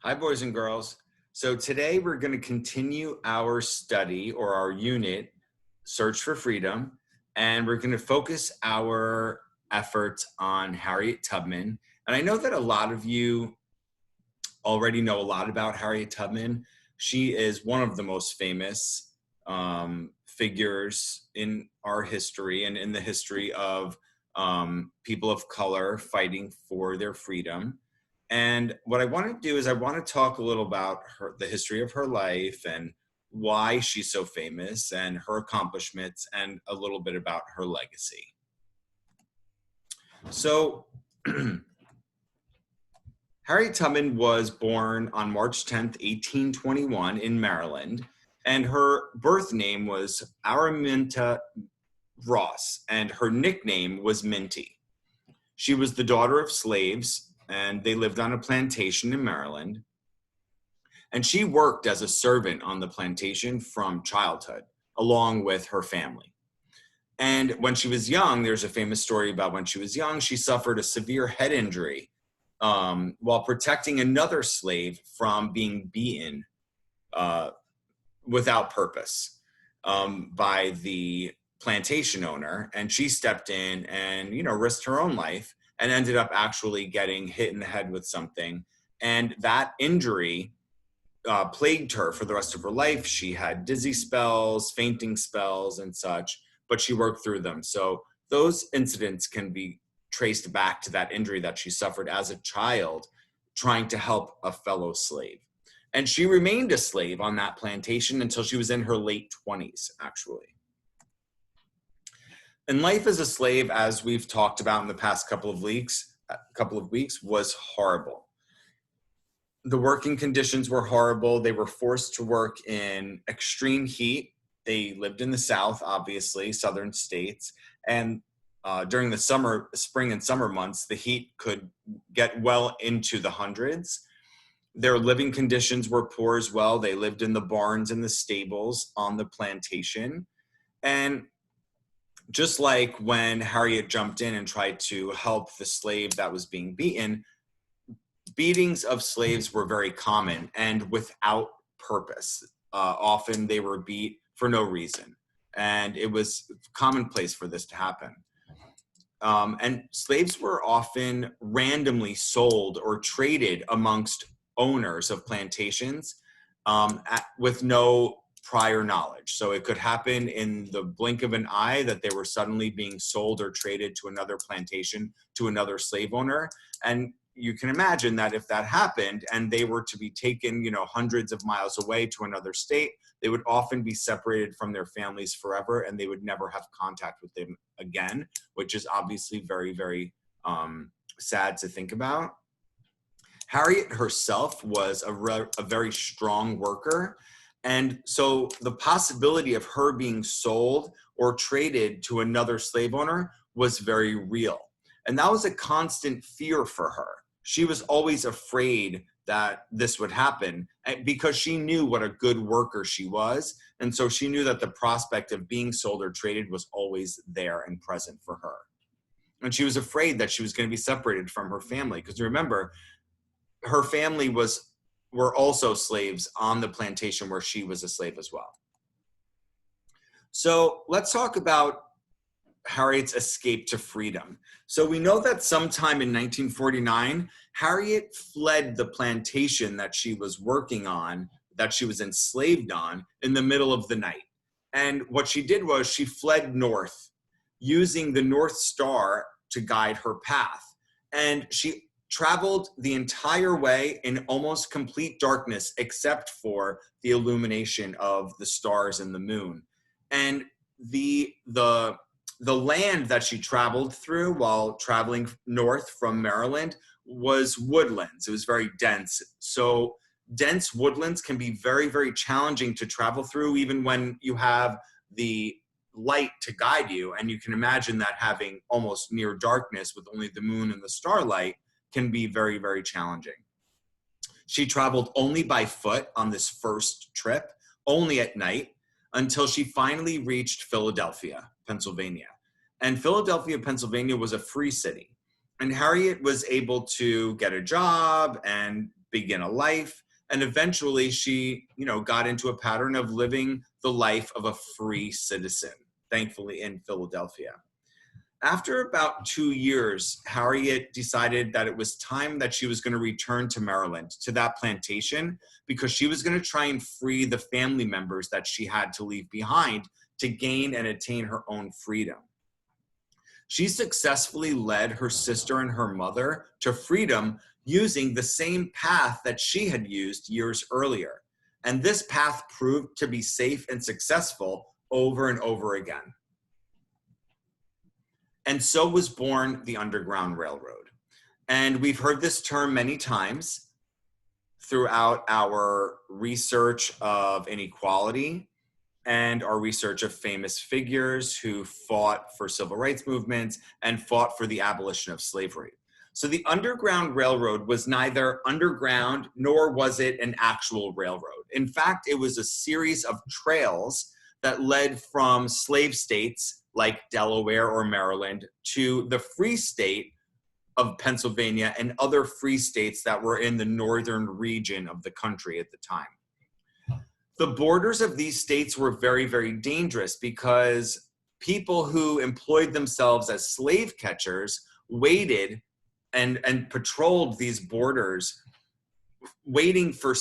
Hi, boys and girls. So today we're going to continue our study or our unit, Search for Freedom, and we're going to focus our efforts on Harriet Tubman. And I know that a lot of you already know a lot about Harriet Tubman. She is one of the most famous figures in our history and in the history of people of color fighting for their freedom. And what I want to do is I want to talk a little about the history of her life and why she's so famous and her accomplishments and a little bit about her legacy. So Harriet Tubman was born on March 10th, 1821 in Maryland, and her birth name was Araminta Ross, and her nickname was Minty. She was the daughter of slaves, and they lived on a plantation in Maryland. And she worked as a servant on the plantation from childhood, along with her family. And when she was young, there's a famous story about when she was young, she suffered a severe head injury while protecting another slave from being beaten without purpose by the plantation owner. And she stepped in and, risked her own life and ended up actually getting hit in the head with something. And that injury plagued her for the rest of her life. She had dizzy spells, fainting spells, and such, but she worked through them. So those incidents can be traced back to that injury that she suffered as a child trying to help a fellow slave. And she remained a slave on that plantation until she was in her late 20s, actually. And life as a slave, as we've talked about in the past couple of weeks, was horrible. The working conditions were horrible. They were forced to work in extreme heat. They lived in the South, obviously, southern states. And during the spring and summer months, the heat could get well into the hundreds. Their living conditions were poor as well. They lived in the barns and the stables on the plantation. And just like when Harriet jumped in and tried to help the slave that was being beaten, beatings of slaves were very common and without purpose. Often they were beat for no reason. And it was commonplace for this to happen. And slaves were often randomly sold or traded amongst owners of plantations with no prior knowledge. So it could happen in the blink of an eye that they were suddenly being sold or traded to another plantation, to another slave owner. And you can imagine that if that happened and they were to be taken, hundreds of miles away to another state, they would often be separated from their families forever and they would never have contact with them again, which is obviously very, very sad to think about. Harriet herself was a very strong worker. And so the possibility of her being sold or traded to another slave owner was very real. And that was a constant fear for her. She was always afraid that this would happen because she knew what a good worker she was. And so she knew that the prospect of being sold or traded was always there and present for her. And she was afraid that she was going to be separated from her family. Because remember, her family were also slaves on the plantation where she was a slave as well. So let's talk about Harriet's escape to freedom. So we know that sometime in 1949, Harriet fled the plantation that she was working on, that she was enslaved on, in the middle of the night. And what she did was she fled north, using the North Star to guide her path. And she traveled the entire way in almost complete darkness, except for the illumination of the stars and the moon. And the land that she traveled through while traveling north from Maryland was woodlands. It was very dense. So dense woodlands can be very, very challenging to travel through, even when you have the light to guide you. And you can imagine that having almost near darkness with only the moon and the starlight can be very, very challenging. She traveled only by foot on this first trip, only at night, until she finally reached Philadelphia, Pennsylvania. And Philadelphia, Pennsylvania was a free city. And Harriet was able to get a job and begin a life. And eventually she, got into a pattern of living the life of a free citizen, thankfully in Philadelphia. After about 2 years, Harriet decided that it was time that she was going to return to Maryland, to that plantation, because she was going to try and free the family members that she had to leave behind to gain and attain her own freedom. She successfully led her sister and her mother to freedom using the same path that she had used years earlier. And this path proved to be safe and successful over and over again. And so was born the Underground Railroad. And we've heard this term many times throughout our research of inequality and our research of famous figures who fought for civil rights movements and fought for the abolition of slavery. So the Underground Railroad was neither underground nor was it an actual railroad. In fact, it was a series of trails that led from slave states like Delaware or Maryland to the free state of Pennsylvania and other free states that were in the northern region of the country at the time. The borders of these states were very, very dangerous because people who employed themselves as slave catchers waited and patrolled these borders, waiting for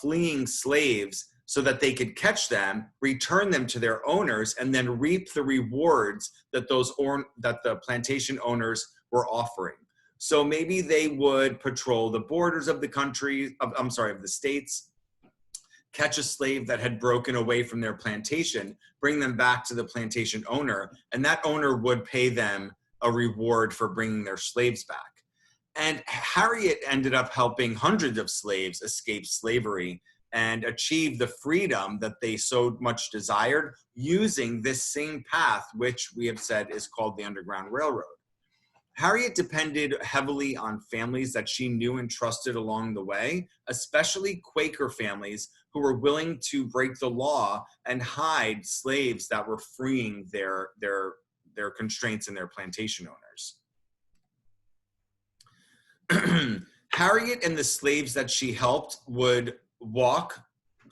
fleeing slaves so that they could catch them, return them to their owners, and then reap the rewards that the plantation owners were offering. So maybe they would patrol the borders of the country, of the states, catch a slave that had broken away from their plantation, bring them back to the plantation owner, and that owner would pay them a reward for bringing their slaves back. And Harriet ended up helping hundreds of slaves escape slavery and achieve the freedom that they so much desired using this same path, which we have said is called the Underground Railroad. Harriet depended heavily on families that she knew and trusted along the way, especially Quaker families who were willing to break the law and hide slaves that were freeing their constraints and their plantation owners. Harriet and the slaves that she helped would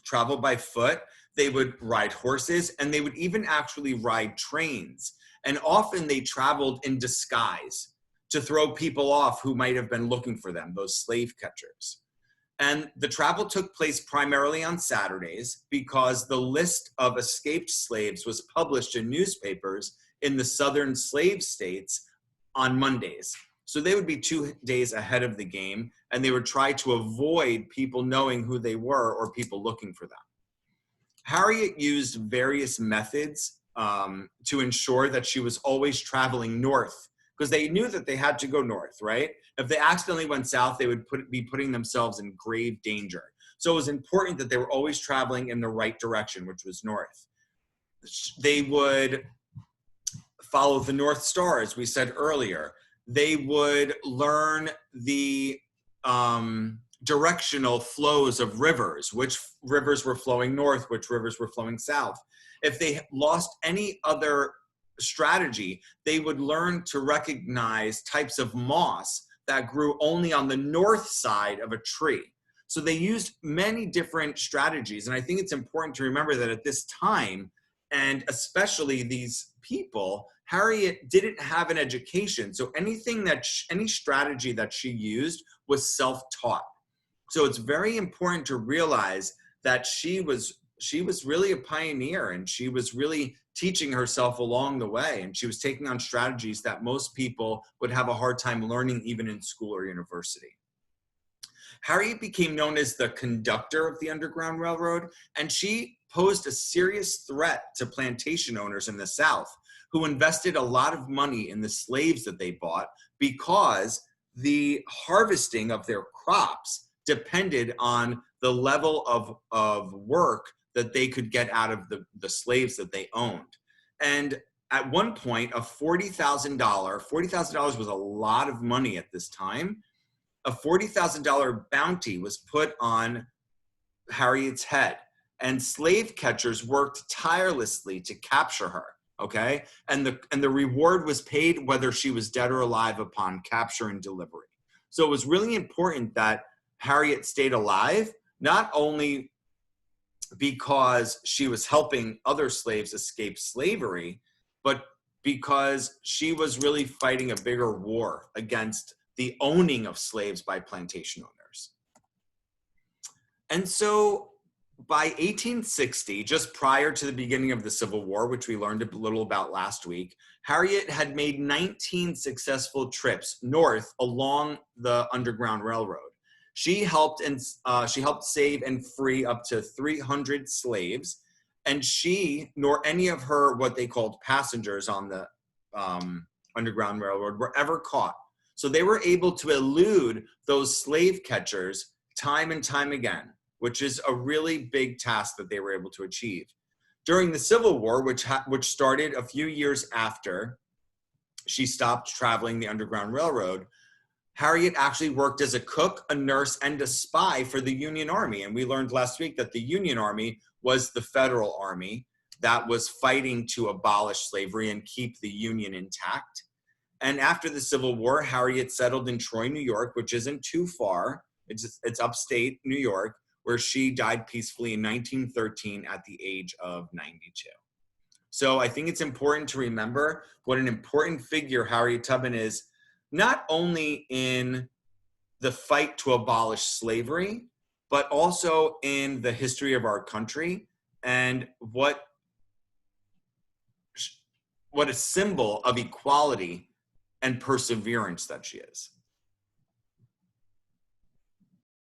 travel by foot, they would ride horses, and they would even actually ride trains. And often they traveled in disguise to throw people off who might have been looking for them, those slave catchers. And the travel took place primarily on Saturdays because the list of escaped slaves was published in newspapers in the southern slave states on Mondays. So they would be 2 days ahead of the game, and they would try to avoid people knowing who they were or people looking for them. Harriet used various methods to ensure that she was always traveling north, because they knew that they had to go north, right? If they accidentally went south, they would be putting themselves in grave danger. So it was important that they were always traveling in the right direction, which was north. They would follow the North Star, as we said earlier. They would learn the directional flows of rivers, which rivers were flowing north, which rivers were flowing south. If they lost any other strategy, they would learn to recognize types of moss that grew only on the north side of a tree. So they used many different strategies. And I think it's important to remember that at this time, and especially these people, Harriet didn't have an education. So any strategy that she used was self-taught. So it's very important to realize that she was really a pioneer, and she was really teaching herself along the way. And she was taking on strategies that most people would have a hard time learning even in school or university. Harriet became known as the conductor of the Underground Railroad, and she posed a serious threat to plantation owners in the South who invested a lot of money in the slaves that they bought because the harvesting of their crops depended on the level of work that they could get out of the slaves that they owned. And at one point, $40,000 was a lot of money at this time. A $40,000 bounty was put on Harriet's head, and slave catchers worked tirelessly to capture her. okay? And the reward was paid whether she was dead or alive upon capture and delivery. So it was really important that Harriet stayed alive, not only because she was helping other slaves escape slavery, but because she was really fighting a bigger war against the owning of slaves by plantation owners. And so by 1860, just prior to the beginning of the Civil War, which we learned a little about last week, Harriet had made 19 successful trips north along the Underground Railroad. She helped save and free up to 300 slaves, and she nor any of her what they called passengers on the Underground Railroad were ever caught. So they were able to elude those slave catchers time and time again, which is a really big task that they were able to achieve. During the Civil War, which started a few years after she stopped traveling the Underground Railroad, Harriet actually worked as a cook, a nurse, and a spy for the Union Army. And we learned last week that the Union Army was the federal army that was fighting to abolish slavery and keep the Union intact. And after the Civil War, Harriet settled in Troy, New York, which isn't too far. It's upstate New York, where she died peacefully in 1913 at the age of 92. So I think it's important to remember what an important figure Harriet Tubman is, not only in the fight to abolish slavery, but also in the history of our country and what a symbol of equality and perseverance that she is.